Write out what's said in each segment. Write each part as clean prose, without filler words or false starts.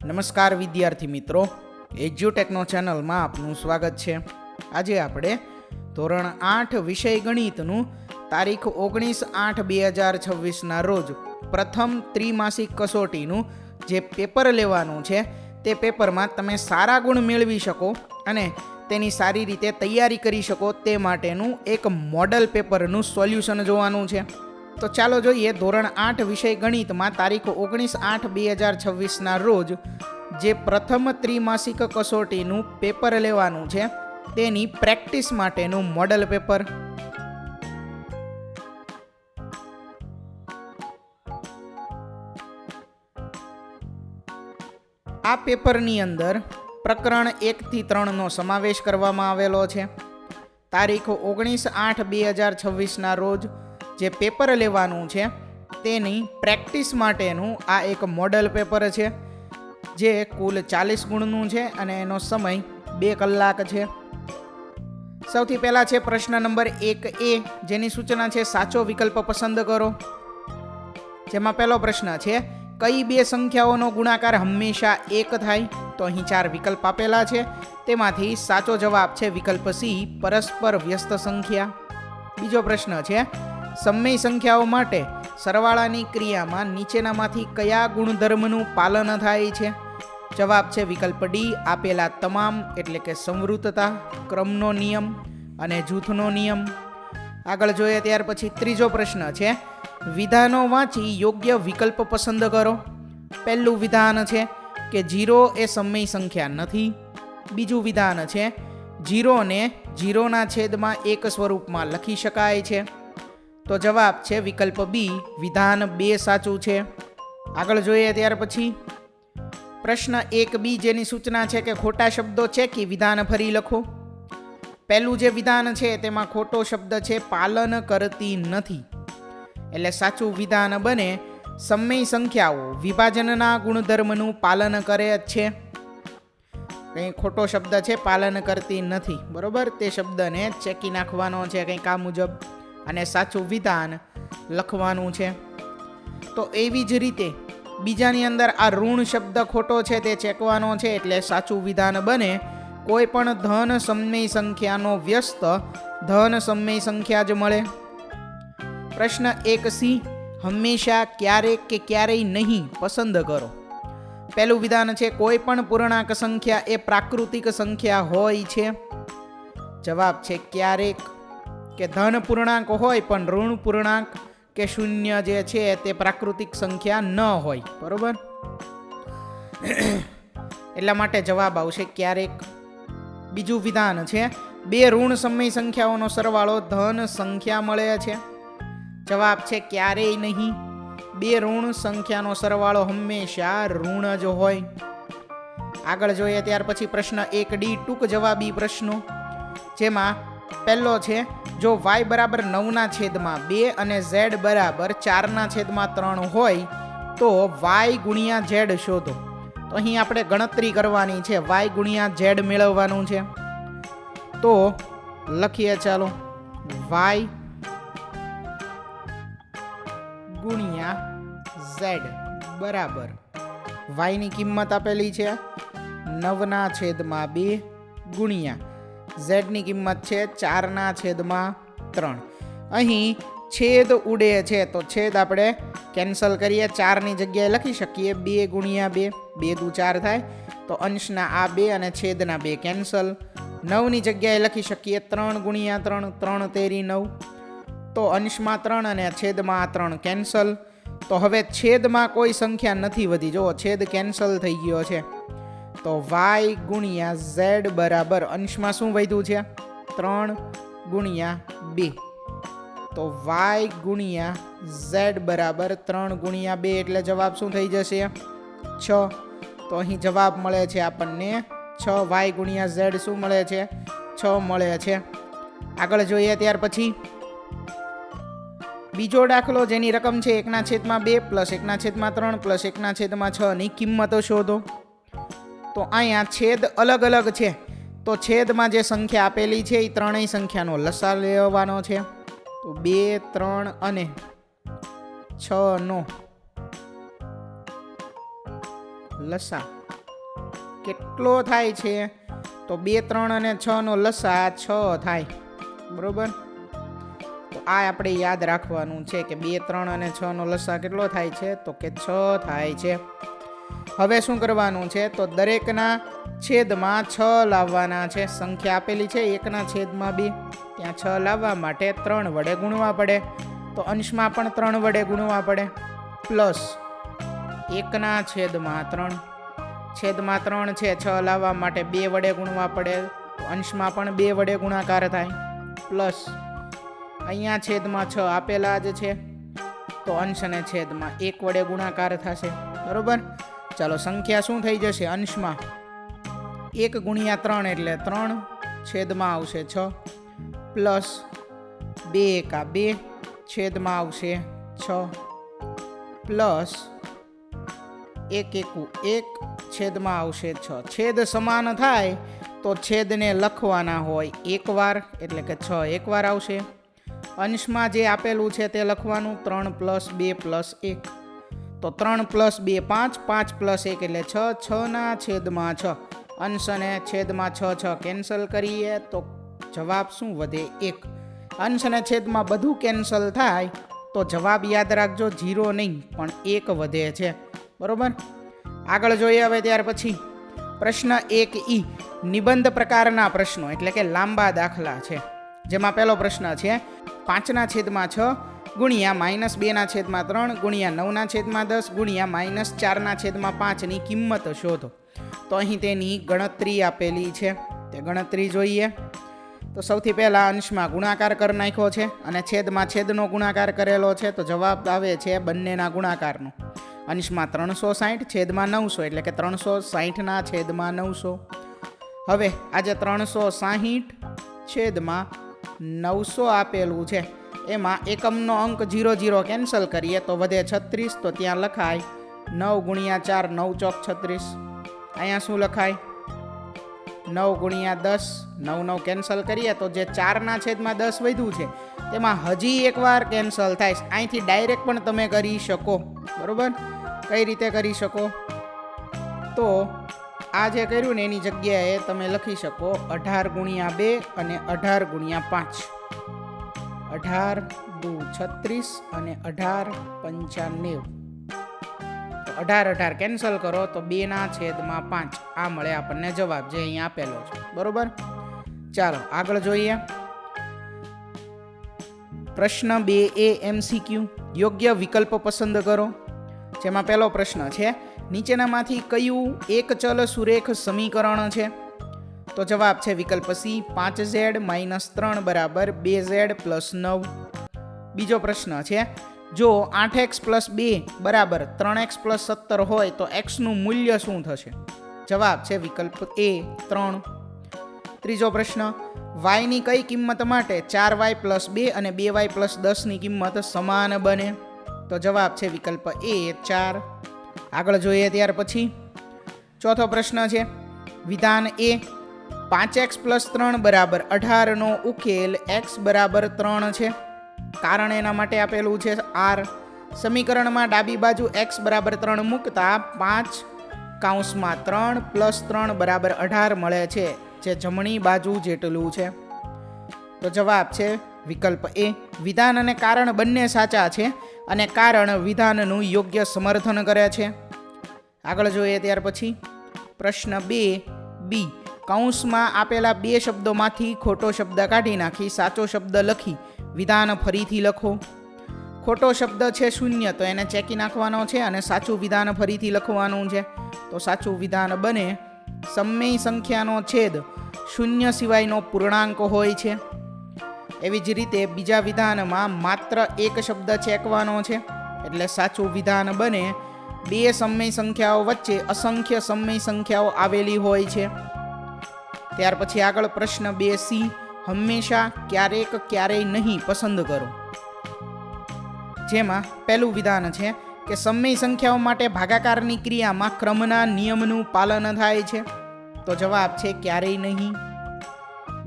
નમસ્કાર વિદ્યાર્થી મિત્રો, એજ્યુટેકનો ચેનલમાં આપનું સ્વાગત છે. આજે આપણે ધોરણ 8 વિષય ગણિતનું તારીખ 19/8/2026ના રોજ પ્રથમ ત્રિમાસિક કસોટીનું જે પેપર લેવાનું છે તે પેપરમાં તમે સારા ગુણ મેળવી શકો અને તેની સારી રીતે તૈયારી કરી શકો તે માટેનું એક મોડલ પેપરનું સોલ્યુશન જોવાનું છે. તો ચાલો જોઈએ ધોરણ 8 વિષય ગણિતમાં તારીખ 19/8/2026ના રોજ જે પ્રથમ ત્રિમાસિક કસોટીનું પેપર લેવાનું છે તેની પ્રેક્ટિસ માટેનું મોડલ પેપર. આ પેપરની અંદર પ્રકરણ 1 થી 3 નો સમાવેશ કરવામાં આવેલો છે. તારીખ 19/8/2026ના રોજ જે પેપર લેવાનું છે તેની પ્રેક્ટિસ માટેનું આ એક મોડલ પેપર છે જે કુલ 40 ગુણનું છે અને એનો સમય 2 કલાક છે. સૌથી પહેલા છે પ્રશ્ન નંબર 1A, જેની સૂચના છે સાચો વિકલ્પ પસંદ કરો. જેમાં પહેલો પ્રશ્ન છે કઈ બે સંખ્યાઓનો ગુણાકાર હંમેશા 1 થાય? તો અહીં 4 વિકલ્પ આપેલા છે, તેમાંથી સાચો જવાબ છે વિકલ્પ સી, પરસ્પર વ્યસ્ત સંખ્યા. બીજો પ્રશ્ન છે સમય સંખ્યાઓ માટે સરવાળાની ક્રિયામાં નીચેનામાંથી કયા ગુણધર્મનું પાલન થાય છે? જવાબ છે વિકલ્પ ડી, આપેલા તમામ, એટલે કે સંવૃતતા, ક્રમનો નિયમ અને જૂથનો નિયમ. આગળ જોઈએ ત્યાર પછી ત્રીજો પ્રશ્ન છે વિધાનો વાંચી યોગ્ય વિકલ્પ પસંદ કરો. પહેલું વિધાન છે કે 0 એ સમય સંખ્યા નથી. બીજું વિધાન છે 0 ને 0ના છેદમાં 1 સ્વરૂપમાં લખી શકાય છે. તો જવાબ છે વિકલ્પ બી, વિધાન 2 સાચું છે. આગળ જોઈએ ત્યાર પછી પ્રશ્ન 1B, જેની સૂચના છે કે ખોટા શબ્દો ચેકી વિધાન ફરી લખો. પહેલું જે વિધાન છે તેમાં ખોટો શબ્દ છે પાલન કરતી નથી, એટલે સાચું વિધાન બને સમય સંખ્યાઓ વિભાજનના ગુણધર્મનું પાલન કરે જ છે. કંઈ ખોટો શબ્દ છે પાલન કરતી નથી, બરોબર, તે શબ્દને ચેકી નાખવાનો છે કંઈક આ મુજબ અને સાચું વિધાન લખવાનું છે. તો એવી જ રીતે બીજાની અંદર આ ઋણ શબ્દ ખોટો છે તે ચેકવાનો છે, એટલે સાચું વિધાન બને કોઈ પણ ધન સમય સંખ્યાનો વ્યસ્ત ધન સમય સંખ્યા જ મળે. પ્રશ્ન 1C, હંમેશા, ક્યારેક કે ક્યારેય નહીં પસંદ કરો. પહેલું વિધાન છે કોઈ પણ પૂર્ણાંક સંખ્યા એ પ્રાકૃતિક સંખ્યા હોય છે. જવાબ છે ક્યારેક, કે ધન પૂર્ણાંક હોય પણ ઋણ પૂર્ણાંક કે શૂન્ય જે છે તે પ્રાકૃતિક સંખ્યા ન હોય, બરોબર, એટલા માટે જવાબ આવશે ક્યારેક. બીજું વિધાન છે બે ઋણ સમય સંખ્યાઓનો સરવાળો ધન સંખ્યા મળે છે. જવાબ છે ક્યારેય નહીં, બે ઋણ સંખ્યાનો સરવાળો હંમેશા ઋણ જ હોય. આગળ જોઈએ ત્યાર પછી પ્રશ્ન 1D, ટૂંક જવાબી પ્રશ્નો. જેમાં પહેલો છે જો y બરાબર 9ના છેદમાં 2 અને z બરાબર 4ના છેદમાં 3 હોય તો y ગુણ્યા z શોધો. તો અહીં આપણે ગણતરી કરવાની છે, y ગુણ્યા z મેળવવાનું છે. તો લખીએ ચાલો, y ગુણ્યા z બરાબર y ની કિંમત આપેલી છે 9ના છેદમાં 2 ગુણ્યા z ની કિંમત છે 4ના છેદમાં 3. અહીં છેદ ઉડે છે તો છેદ આપણે કેન્સલ કરીએ, 4ની જગ્યાએ લખી શકીએ 2 ગુણ્યા 2, 2 દુ 4 થાય, તો અંશના આ 2 અને છેદના 2 કેન્સલ. 9ની જગ્યાએ લખી શકીએ 3 ગુણ્યા 3, 3 તેરી 9, તો અંશમાં 3 અને છેદમાં 3 કેન્સલ. તો હવે છેદમાં કોઈ સંખ્યા નથી વધી, જો છેદ કેન્સલ થઈ ગયો છે. તો y ગુણ્યા z બરાબર અંશમાં શું વધ્યું છે 3 ગુણ્યા 2, તો y ગુણ્યા z બરાબર 3 ગુણ્યા 2, એટલે જવાબ શું થઈ જશે 6. તો અહીં જવાબ મળે છે આપણને 6. y ગુણ્યા z શું મળે છે 6 મળે છે. આગળ જોઈએ ત્યાર પછી બીજો દાખલો, જેની રકમ છે 1/2 પ્લસ 1/3 પ્લસ 1/6 ની કિંમતો શોધો. તો અહીંયા છેદ અલગ અલગ છે, તો છેદમાં જે સંખ્યા આપેલી છે એ ત્રણેય સંખ્યાનો લસા લેવાનો છે. તો 2, 3 અને 6 નો લસા કેટલો થાય છે? તો 2, 3 અને 6 નો લસા 6 થાય. બરોબર, તો આ આપણે યાદ રાખવાનું છે કે 2, 3 અને 6 નો લસા કેટલો થાય છે? તો કે 6 થાય છે. હવે શું કરવાનું છે? તો દરેકના છેદમાં 6 લાવવાના છે. સંખ્યા આપેલી છે 1ના છેદમાં 2, ત્યાં 6 લાવવા માટે 3 વડે ગુણવા પડે. તો અંશમાં પણ 3 વડે ગુણવા પડે. પ્લસ 1ના છેદમાં 3, છેદમાં 3 છે, 6 લાવવા માટે 2 વડે ગુણવા પડે. તો અંશમાં પણ 2 વડે ગુણાકાર થાય. પ્લસ અહીંયા છેદમાં 6 આપેલા જ છે, તો અંશ અને છેદમાં 1 વડે ગુણાકાર થશે. બરોબર, ચાલો સંખ્યા શું થઈ જશે? અંશમાં 1 ગુણ્યા 3 એટલે 3, છેદમાં આવશે 6, પ્લસ 2 એકા 2, છેદમાં આવશે 6, પ્લસ 1 એકુ 1, છેદમાં આવશે 6. છેદ સમાન થાય તો છેદને લખવાના હોય એકવાર, એટલે કે 6 એકવાર આવશે. અંશમાં જે આપેલું છે તે લખવાનું 3 + 2 + 1. તો 3 + 2 5, 5 + 1 એટલે 6, 6ના છેદમાં 6. અંશ અને છેદમાં 6 કેન્સલ કરીએ તો જવાબ શું વધે? 1. અંશ અને છેદમાં બધું કેન્સલ થાય તો જવાબ યાદ રાખજો 0 નહીં પણ 1 વધે છે. બરોબર, આગળ જોઈએ હવે. ત્યાર પછી પ્રશ્ન 1E નિબંધ પ્રકારના પ્રશ્નો, એટલે કે લાંબા દાખલા છે. જેમાં પહેલો પ્રશ્ન છે 5ના છેદમાં 6 ગુણ્યા -2ના છેદમાં 3 ગુણ્યા 9ના છેદમાં 10 ગુણ્યા -4ના છેદમાં 5 ની કિંમત શોધો. તો અહીં તેની ગણતરી આપેલી છે, તે ગણતરી જોઈએ. તો સૌથી પહેલા અંશમાં ગુણાકાર કરી નાખ્યો છે અને છેદમાં છેદનો ગુણાકાર કરેલો છે. તો જવાબ આવે છે બંનેના ગુણાકારનો. અંશમાં 360, છેદમાં 900 એટલે કે 360ના છેદમાં 900. હવે આજે 360 છેદમાં 900 આપેલું છે, એમાં એકમનો અંક 0 કેન્સલ કરીએ તો વધે 36. તો ત્યાં લખાય 9 ગુણ્યા 4, 9 ચોક 36. અહીંયા શું લખાય? 9 ગુણ્યા 10, 9 9 કેન્સલ કરીએ તો જે 4ના છેદમાં 10 વધ્યું છે તેમાં હજી એકવાર કેન્સલ થાય. અહીંથી ડાયરેક્ટ પણ તમે કરી શકો. બરોબર, કઈ રીતે કરી શકો? તો આ જે કર્યું ને એની જગ્યાએ તમે લખી શકો 18 ગુણ્યા 2 અને 18 ગુણ્યા 5. 18 દુ 36 અને 18 95. 18 કેન્સલ કરો તો 2ના છેદમાં 5 આ મળે આપણને જવાબ, જે અહીંયા આપેલો છે. બરોબર, ચાલો આગળ જોઈએ. પ્રશ્ન 2A MCQ યોગ્ય વિકલ્પ પસંદ કરો. જેમાં પહેલો પ્રશ્ન છે નીચેનામાંથી કયું એક ચલ સુરેખ સમીકરણ છે? તો જવાબ છે વિકલ્પ C 5Z - 3 = 2Z + 9. બીજો પ્રશ્ન છે જો 8x + 2 = 3x + 17 હોય તો x નું મૂલ્ય શું થશે? જવાબ છે વિકલ્પ A 3. ત્રીજો પ્રશ્ન y ની કઈ કિંમત માટે 4y + 2 અને 2y + 10 ની કિંમત સમાન બને? તો જવાબ છે વિકલ્પ A 4. આગળ જોઈએ ત્યાર પછી ચોથો પ્રશ્ન છે વિધાન A 5x + 3 = 18 નો ઉકેલ x = 3 છે. કારણ એના માટે આપેલું છે R. સમીકરણમાં ડાબી બાજુ x = 3 મૂકતા 5 કૌંસમાં 3 + 3 = 18 મળે છે, જે જમણી બાજુ જેટલું છે. તો જવાબ છે વિકલ્પ A. વિધાન અને કારણ બંને સાચા છે અને કારણ વિધાનનું યોગ્ય સમર્થન કરે છે. આગળ જોઈએ ત્યાર પછી પ્રશ્ન 2B કૌંસમાં આપેલા 2 શબ્દોમાંથી ખોટો શબ્દ કાઢી નાખી સાચો શબ્દ લખી વિધાન ફરીથી લખો. ખોટો શબ્દ છે 0, તો એને ચેકી નાખવાનો છે અને સાચું વિધાન ફરીથી લખવાનું છે. તો સાચું વિધાન બને સમય સંખ્યાનો છેદ 0 સિવાયનો પૂર્ણાંક હોય છે. એવી જ રીતે બીજા વિધાનમાં માત્ર એક શબ્દ ચેકવાનો છે, એટલે સાચું વિધાન બને 2 સમય સંખ્યાઓ વચ્ચે અસંખ્ય સમય સંખ્યાઓ આવેલી હોય છે. ત્યાર પછી આગળ પ્રશ્ન 2C હંમેશા, ક્યારેક, ક્યારેય નહીં પસંદ કરો. જેમાં પહેલું વિધાન છે કે સમય સંખ્યાઓ માટે ભાગાકારની ક્રિયામાં ક્રમના નિયમનું પાલન થાય છે. તો જવાબ છે ક્યારેય નહીં.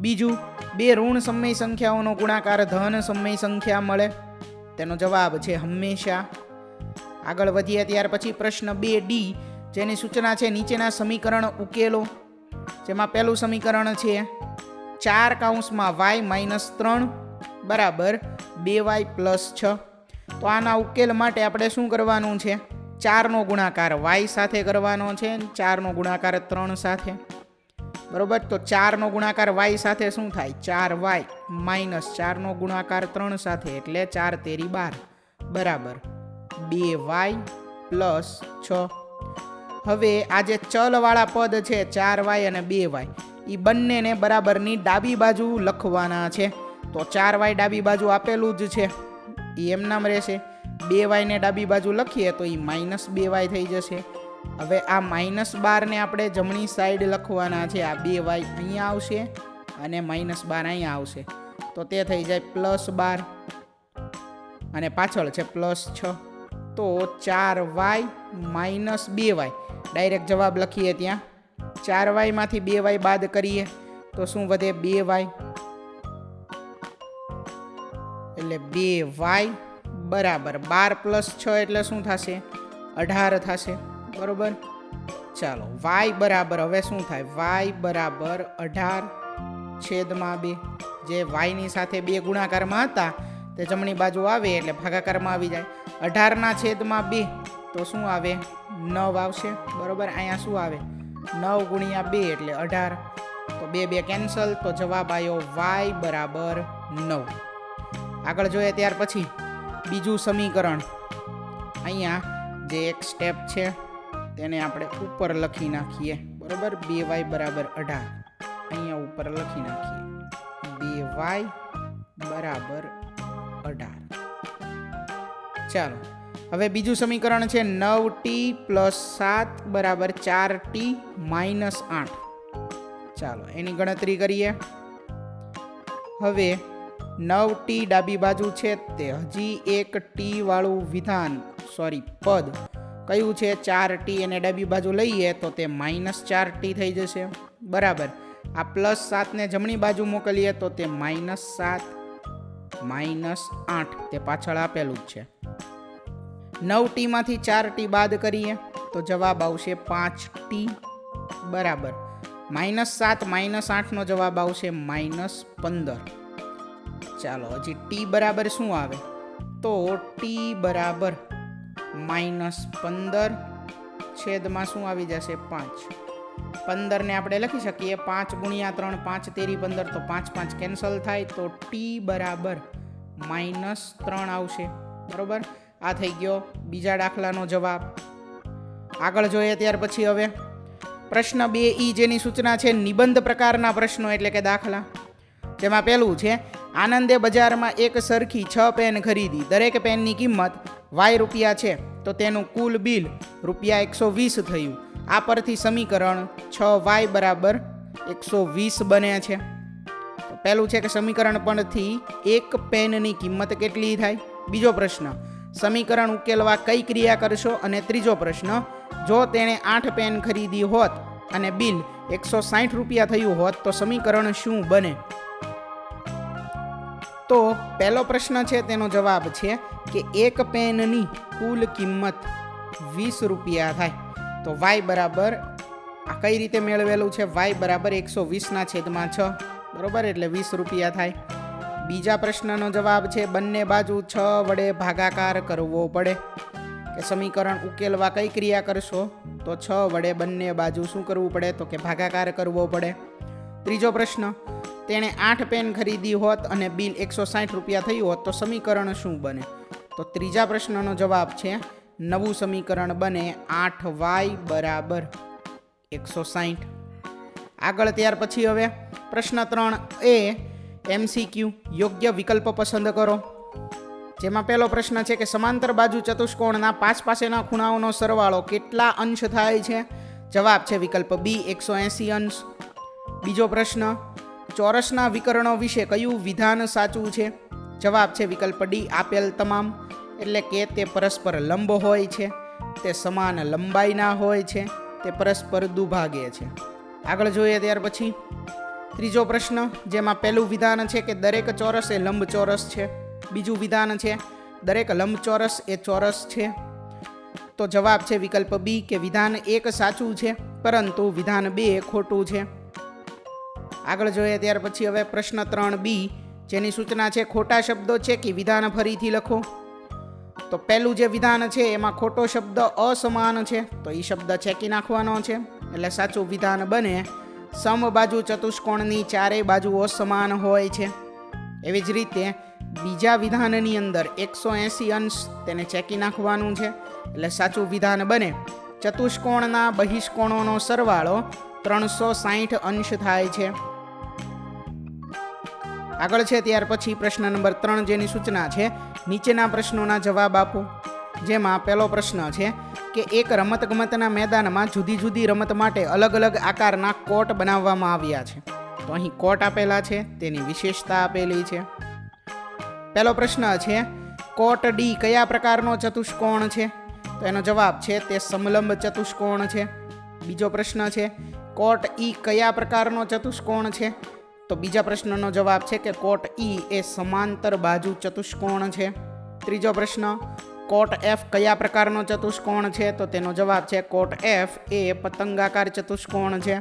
બીજું 2 ઋણ સમય સંખ્યાઓનો ગુણાકાર ધન સમય સંખ્યા મળે. તેનો જવાબ છે હંમેશા. આગળ વધીએ ત્યાર પછી પ્રશ્ન 2D જેની સૂચના છે નીચેના સમીકરણ ઉકેલો. જેમાં પહેલું સમીકરણ છે 4 કૌંસમાં y માઇનસ 3 બરાબર 2y પ્લસ 6. તો આના ઉકેલ માટે આપણે શું કરવાનું છે? 4નો ગુણાકાર y સાથે કરવાનો છે, 4નો ગુણાકાર 3 સાથે. બરોબર, તો 4નો ગુણાકાર y સાથે શું થાય? 4y માઇનસ 4નો ગુણાકાર 3 સાથે એટલે 4 તેરી 12 બરાબર 2y પ્લસ 6. હવે આ જે ચલવાળા પદ છે 4y અને 2y એ બંનેને બરાબરની ડાબી બાજુ લખવાના છે. તો 4y ડાબી બાજુ આપેલું જ છે, એ એમ નામ રહેશે. 2y ને ડાબી બાજુ લખીએ તો એ માઇનસ 2y થઈ જશે. હવે આ માઇનસ 12 ને આપણે જમણી સાઈડ લખવાના છે. આ 2y અહીંયા આવશે અને માઇનસ 12 અહીંયા આવશે. તો તે થઈ જાય પ્લસ 12 અને પાછળ છે પ્લસ 6. તો 4y માઇનસ 2y ડાયરેક્ટ જવાબ લખીએ ત્યાં. 4y માંથી 2y બાદ કરીએ તો શું વધે? 2y એટલે 2y બરાબર 12 પ્લસ 6 એટલે શું થશે? 18 થશે. બરોબર, ચાલો y બરાબર હવે શું થાય? y બરાબર 18/2. જે y ની સાથે 2 ગુણાકારમાં હતા તે જમણી બાજુ આવે એટલે ભાગાકારમાં આવી જાય. 18/2 તો શું આવે? 9 આવશે. બરોબર, અહીંયા શું આવે? 9 ગુણ્યા 2 એટલે 18. તો 2 કેન્સલ, તો જવાબ આવ્યો y બરાબર 9. આગળ જોઈએ ત્યાર પછી બીજું સમીકરણ. અહીંયા જે એક સ્ટેપ છે તેને આપણે ઉપર લખી નાખીએ. બરોબર, 2y બરાબર 18 અહીંયા ઉપર લખી નાખીએ. 2y બરાબર 18. ચાલો હવે બીજું સમીકરણ છે 9t પ્લસ 7 બરાબર 4t માઇનસ 8. ચાલો એની ગણતરી કરીએ. હવે 9t ડાબી બાજુ છે તે હજી એક t વાળું વિધાન પદ કયું છે? 4t અને ડાબી બાજુ લઈએ તો તે માઇનસ 4t થઈ જશે. બરાબર, આ પ્લસ 7 ને જમણી બાજુ મોકલીએ તો તે માઇનસ 7 માઇનસ 8 તે પાછળ આપેલું જ છે. 9t માંથી 4t બાદ કરીએ તો જવાબ આવશે 5t બરાબર માઇનસ 7 માઇનસ 8 નો જવાબ આવશે માઇનસ 15. ચાલો હજી t બરાબર શું આવે? તો t બરાબર માઇનસ 15 છેદમાં શું આવી જશે? 5. 15 ને આપણે લખી શકીએ 5 ગુણ્યા 3 5 તેરી 15 તો 5 5 કેન્સલ થાય તો t બરાબર માઇનસ 3 આવશે. બરોબર, આ થઈ ગયો બીજા દાખલાનો જવાબ. આગળ જોઈએ ત્યાર પછી હવે પ્રશ્ન 2E જેની સૂચના છે નિબંધ પ્રકારના પ્રશ્નો એટલે કે દાખલા. જેમાં પહેલું છે આનંદે બજારમાં એક સરખી 6 પેન ખરીદી. દરેક પેનની કિંમત y રૂપિયા છે તો તેનું કુલ બિલ રૂપિયા 120 થયું. આ પરથી સમીકરણ 6y બરાબર 120 બને છે. તો પહેલું છે કે સમીકરણ પરથી એક પેનની કિંમત કેટલી થાય. બીજો પ્રશ્ન સમીકરણ ઉકેલવા કઈ ક્રિયા કરશો. અને ત્રીજો પ્રશ્ન જો તેણે 8 પેન ખરીદી હોત અને બિલ 160 રૂપિયા થયું હોત તો સમીકરણ શું બને. તો પહેલો પ્રશ્ન છે તેનો જવાબ છે કે એક પેનની કુલ કિંમત 20 રૂપિયા થાય. તો y બરાબર આ કઈ રીતે મેળવેલું છે? y બરાબર 120/6 બરોબર એટલે 20 રૂપિયા થાય. બીજા પ્રશ્નનો જવાબ છે બંને બાજુ 6 વડે ભાગાકાર કરવો પડે. કે સમીકરણ ઉકેલવા કઈ ક્રિયા કરશો? તો 6 વડે બંને બાજુ શું કરવું પડે? તો કે ભાગાકાર કરવો પડે. ત્રીજો પ્રશ્ન તેણે 8 પેન ખરીદી હોત અને બિલ 160 રૂપિયા થયું હોત તો સમીકરણ શું બને? તો ત્રીજા પ્રશ્નનો જવાબ છે નવું સમીકરણ બને 8y બરાબર 160. આગળ ત્યાર પછી હવે પ્રશ્ન 3A MCQ યોગ્ય વિકલ્પ પસંદ કરો. જેમાં પહેલો પ્રશ્ન છે કે સમાંતર બાજુ ચતુષ્કોણના 5 પાસેના ખૂણાઓનો સરવાળો કેટલા અંશ થાય છે? જવાબ છે વિકલ્પ B 180 અંશ. બીજો પ્રશ્ન ચોરસના વિકર્ણો વિશે કયું વિધાન સાચું છે? જવાબ છે વિકલ્પ D આપેલ તમામ. એટલે કે તે પરસ્પર લંબ હોય છે, તે સમાન લંબાઈના હોય છે, તે પરસ્પર દુભાગે છે. આગળ જોઈએ ત્યાર પછી ત્રીજો પ્રશ્ન જેમાં પહેલું વિધાન છે કે દરેક ચોરસ એ લંબચોરસ છે. બીજું વિધાન છે દરેક લંબચોરસ એ ચોરસ છે. તો જવાબ છે વિકલ્પ બી કે વિધાન 1 સાચું છે પરંતુ વિધાન 2 ખોટું છે. આગળ જોઈએ ત્યાર પછી હવે પ્રશ્ન 3B, જેની સૂચના છે ખોટા શબ્દો છે કે વિધાન ફરીથી લખો. તો પહેલું જે વિધાન છે એમાં ખોટો શબ્દ અસમાન છે, તો એ શબ્દ ચેકી નાખવાનો છે, એટલે સાચું વિધાન બને સમબાજુ ચતુષ્કોણની ચારેય બાજુઓ સમાન હોય છે. એવી જ રીતે બીજા વિધાનની અંદર 180 અંશ, તેને ચેકી નાખવાનું છે, એટલે સાચું વિધાન બને ચતુષ્કોણના બહિષ્કોણોનો સરવાળો 360 અંશ થાય છે. આગળ છે ત્યાર પછી પ્રશ્ન નંબર 3, જેની સૂચના છે નીચેના પ્રશ્નોના જવાબ આપો. જેમાં પહેલો પ્રશ્ન છે કે એક રમતગમતના મેદાનમાં જુદી જુદી રમત માટે અલગ અલગ આકારના કોર્ટ બનાવવામાં આવ્યા છે. તો અહીં કોર્ટ આપેલા છે, તેની વિશેષતા આપેલી છે. પહેલો પ્રશ્ન છે કોર્ટ ડી કયા પ્રકારનો ચતુષ્કોણ છે? તો એનો જવાબ છે તે સમલંબ ચતુષ્કોણ છે. બીજો પ્રશ્ન છે કોર્ટ ઈ કયા પ્રકારનો ચતુષ્કોણ છે? તો બીજા પ્રશ્નનો જવાબ છે કે કોર્ટ ઈ એ સમાંતર બાજુ ચતુષ્કોણ છે. ત્રીજો પ્રશ્ન કોર્ટ એફ કયા પ્રકારનો ચતુષ્કોણ છે? તો તેનો જવાબ છે કોર્ટ એફ એ પતંગાકાર ચતુષ્કોણ છે.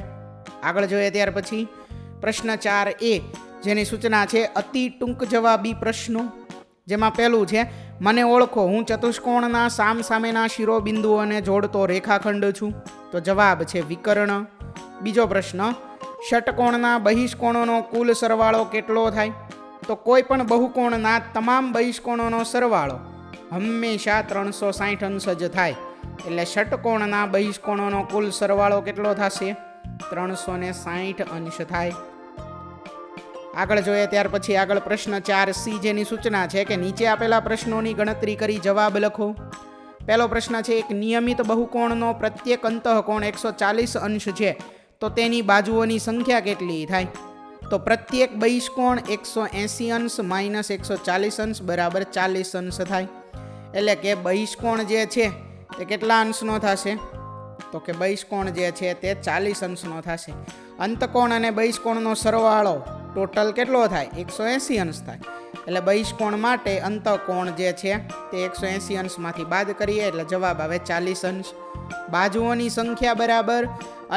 આગળ જોઈએ ત્યાર પછી પ્રશ્ન 4A, જેની સૂચના છે અતિ ટૂંક જવાબી પ્રશ્નો. જેમાં પહેલું છે મને ઓળખો, હું ચતુષ્કોણના સામસામેના શિરોબિંદુઓને જોડતો રેખાખંડ છું. તો જવાબ છે વિકર્ણ. બીજો પ્રશ્ન ષટકોણના બહિષ્કોણોનો કુલ સરવાળો કેટલો થાય? તો કોઈ પણ બહુકોણના તમામ બહિષ્કોણોનો સરવાળો હંમેશા 360 અંશ જ થાય, એટલે ષટકોણના બહિષ્કોણોનો કુલ સરવાળો કેટલો થશે? 360 અંશ થાય. આગળ જોઈએ ત્યાર પછી આગળ પ્રશ્ન 4C, જેની સૂચના છે કે નીચે આપેલા પ્રશ્નોની ગણતરી કરી જવાબ લખો. પહેલો પ્રશ્ન છે એક નિયમિત બહુકોણનો પ્રત્યેક અંતઃકોણ 140 અંશ છે, તો તેની બાજુઓની સંખ્યા કેટલી થાય? તો પ્રત્યેક બહિષ્કોણ 180 અંશ માઇનસ 140 અંશ બરાબર 40 અંશ થાય. એટલે કે બહિષ્કોણ જે છે તે કેટલા અંશનો થશે? તો કે બહિષ્કોણ જે છે તે 40 અંશનો થશે. અંતકોણ અને બહિષ્કોણનો સરવાળો ટોટલ કેટલો થાય? 180 અંશ થાય. એટલે બહિષ્કોણ માટે અંતકોણ જે છે તે 180 અંશમાંથી બાદ કરીએ એટલે જવાબ આવે 40 અંશ. બાજુઓની સંખ્યા બરાબર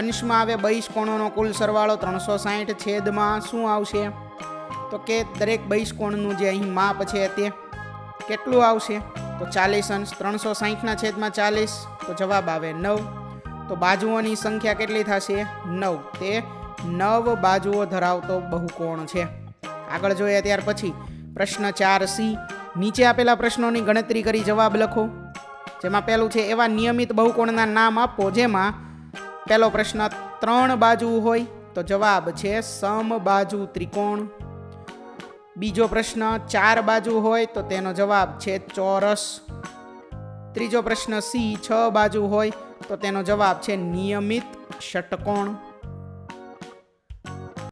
અંશમાં આવે બહિષ્કોણોનો કુલ સરવાળો 360 છેદમાં શું આવશે? તો કે દરેક બહિષ્કોણનું જે અહીં માપ છે તે કેટલું આવશે? તો 40 અંશ. 360ના છેદમાં 40, તો જવાબ આવે 9. તો બાજુઓની સંખ્યા કેટલી થશે? 9. તે 9 બાજુઓ ધરાવતો બહુકોણ છે. આગળ જોઈએ ત્યાર પછી પ્રશ્ન 4C, નીચે આપેલા પ્રશ્નોની ગણતરી કરી જવાબ લખો. જેમાં પહેલું છે એવા નિયમિત બહુકોણના નામ આપો જેમાં પહેલો પ્રશ્ન 3 બાજુ હોય, તો જવાબ છે સમબાજુ ત્રિકોણ. બીજો પ્રશ્ન 4 બાજુ હોય, તો તેનો જવાબ છે ચોરસ. ત્રીજો પ્રશ્ન C 6 બાજુ હોય, તો તેનો જવાબ છે નિયમિત ષટકોણ.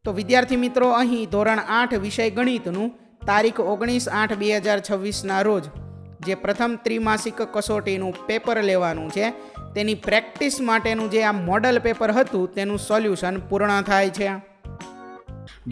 તો વિદ્યાર્થી મિત્રો, અહીં ધોરણ 8 વિષય ગણિતનું તારીખ 19/8/2026ના રોજ જે પ્રથમ ત્રિમાસિક કસોટીનું પેપર લેવાનું છે તેની પ્રેક્ટિસ માટેનું જે આ મોડલ પેપર હતું તેનું સોલ્યુશન પૂર્ણ થાય છે.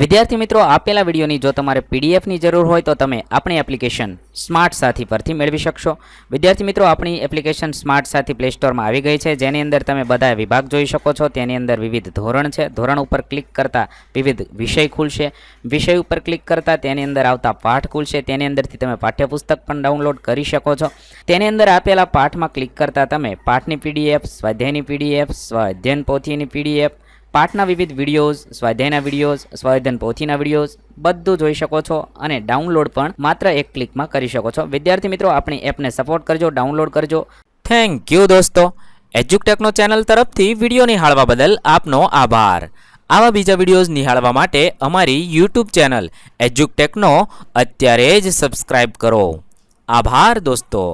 વિદ્યાર્થી મિત્રો, આપેલા વિડીયોની જો તમારે પીડીએફની જરૂર હોય તો તમે આપણી એપ્લિકેશન સ્માર્ટ સાથી પરથી મેળવી શકશો. વિદ્યાર્થી મિત્રો, આપણી એપ્લિકેશન સ્માર્ટ સાથી પ્લે સ્ટોરમાં આવી ગઈ છે, જેની અંદર તમે બધા વિભાગ જોઈ શકો છો. તેની અંદર વિવિધ ધોરણ છે. ધોરણ ઉપર ક્લિક કરતાં વિવિધ વિષય ખુલશે. વિષય ઉપર ક્લિક કરતાં તેની અંદર આવતા પાઠ ખુલશે. તેની અંદરથી તમે પાઠ્યપુસ્તક પણ ડાઉનલોડ કરી શકો છો. તેની અંદર આપેલા પાઠમાં ક્લિક કરતાં તમે પાઠની પીડીએફ, સ્વાધ્યાયની પીડીએફ, સ્વાધ્યાયન પોથીની પીડીએફ, પાઠના વિવિધ વિડીયોઝ, સ્વાધ્યાયના વિડીયોઝ, સ્વાધ્યાયન પોથીના વિડીયોઝ બધું જોઈ શકો છો અને ડાઉનલોડ પણ માત્ર એક ક્લિકમાં કરી શકો છો. વિદ્યાર્થી મિત્રો, આપણી એપને સપોર્ટ કરજો, ડાઉનલોડ કરજો. થેન્ક યુ દોસ્તો. એજ્યુકટેકનો ચેનલ તરફથી વિડીયો નિહાળવા બદલ આપનો આભાર. આવા બીજા વિડીયોઝ નિહાળવા માટે અમારી યુટ્યુબ ચેનલ એજ્યુકટેકનો અત્યારે જ સબસ્ક્રાઇબ કરો. આભાર દોસ્તો.